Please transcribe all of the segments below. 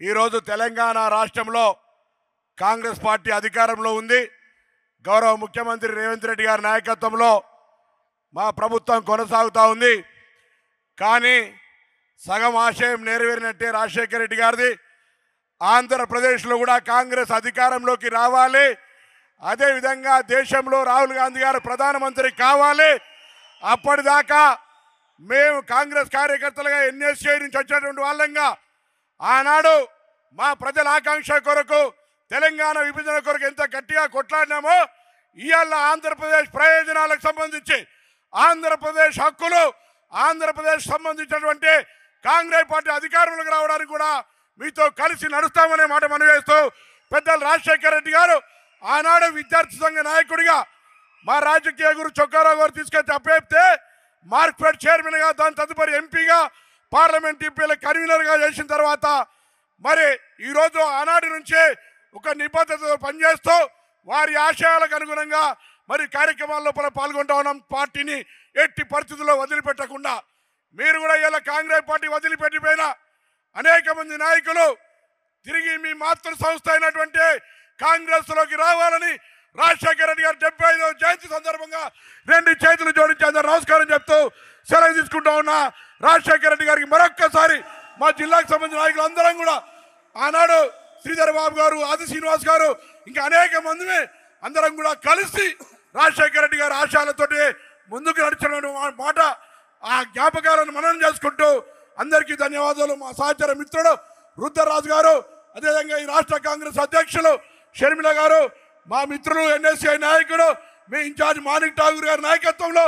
ఈరోజు తెలంగాణ రాష్ట్రంలో కాంగ్రెస్ పార్టీ అధికారంలో ఉంది. గౌరవ ముఖ్యమంత్రి రేవంత్ రెడ్డి గారి నాయకత్వంలో మా ప్రభుత్వం కొనసాగుతూ ఉంది. కానీ సగం ఆశయం నెరవేరినట్టే రాజశేఖర రెడ్డి గారిది. ఆంధ్రప్రదేశ్లో కూడా కాంగ్రెస్ అధికారంలోకి రావాలి. అదేవిధంగా దేశంలో రాహుల్ గాంధీ గారు ప్రధానమంత్రి కావాలి. అప్పటిదాకా మేము కాంగ్రెస్ కార్యకర్తలుగా ఎన్ఎస్ఏ నుంచి వచ్చినటువంటి వాళ్ళంగా ఆనాడు మా ప్రజల ఆకాంక్ష కొరకు తెలంగాణ విభజన కొరకు ఎంత గట్టిగా కొట్లాడినామో ఇవాళ ఆంధ్రప్రదేశ్ ప్రయోజనాలకు సంబంధించి ఆంధ్రప్రదేశ్ హక్కులు ఆంధ్రప్రదేశ్ సంబంధించినటువంటి కాంగ్రెస్ పార్టీ అధికారంలోకి రావడానికి కూడా మీతో కలిసి నడుస్తామనే మాట మనవి చేస్తూ పెద్దలు రాజశేఖర రెడ్డి గారు ఆనాడు విద్యార్థి సంఘ నాయకుడిగా మా రాజకీయ గురు చొక్కారావు గారు తీసుకొచ్చి అప్పేపితే మార్క్ఫెడ్ చైర్మన్గా దాని తదుపరి ఎంపీగా పార్లమెంట్ ఎంపీల కన్వీనర్గా చేసిన తర్వాత మరి ఈరోజు ఆనాటి నుంచే ఒక నిబద్ధతతో పనిచేస్తూ వారి ఆశయాలకు అనుగుణంగా మరి కార్యక్రమాల్లో పాల్గొంటా ఉన్నాం. పార్టీని ఎట్టి పరిస్థితుల్లో వదిలిపెట్టకుండా మీరు కూడా ఇలా కాంగ్రెస్ పార్టీ వదిలిపెట్టిపోయిన అనేక మంది నాయకులు తిరిగి మీ మాతృ సంస్థ అయినటువంటి కాంగ్రెస్లోకి రావాలని రాజశేఖర రెడ్డి గారు 75వ జయంతి సందర్భంగా 2 చేతులు జోడించి అందరూ నమస్కారం చెప్తూ సెలవు తీసుకుంటా ఉన్నా. రాజశేఖర రెడ్డి గారికి మరొక్కసారి మా జిల్లాకు సంబంధించిన నాయకులు అందరం కూడా ఆనాడు శ్రీధర్ బాబు గారు, ఆది శ్రీనివాస్ గారు, ఇంకా అనేక మంది అందరం కూడా కలిసి రాజశేఖర రెడ్డి గారి ఆశయాలతోటి ముందుకు నడిచిన మాట ఆ జ్ఞాపకాలను మననం చేసుకుంటూ అందరికీ ధన్యవాదాలు. మా సహచర మిత్రుడు రుద్రరాజు గారు, అదేవిధంగా ఈ రాష్ట్ర కాంగ్రెస్ అధ్యక్షులు షర్మిల గారు, మా మిత్రులు ఎన్ఎస్ఐ నాయకుడు మీ ఇన్ఛార్జ్ మాణిక్ ఠాగూర్ గారి నాయకత్వంలో,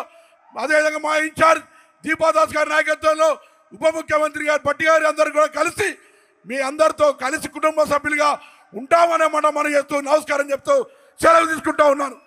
అదేవిధంగా మా ఇన్ఛార్జ్ దీపాదాస్ గారి నాయకత్వంలో, ఉప ముఖ్యమంత్రి గారు భట్టి గారి అందరూ కూడా కలిసి మీ అందరితో కలిసి కుటుంబ సభ్యులుగా ఉంటామనే మాట మనం చేస్తూ నమస్కారం చెప్తూ సెలవు తీసుకుంటా ఉన్నాను.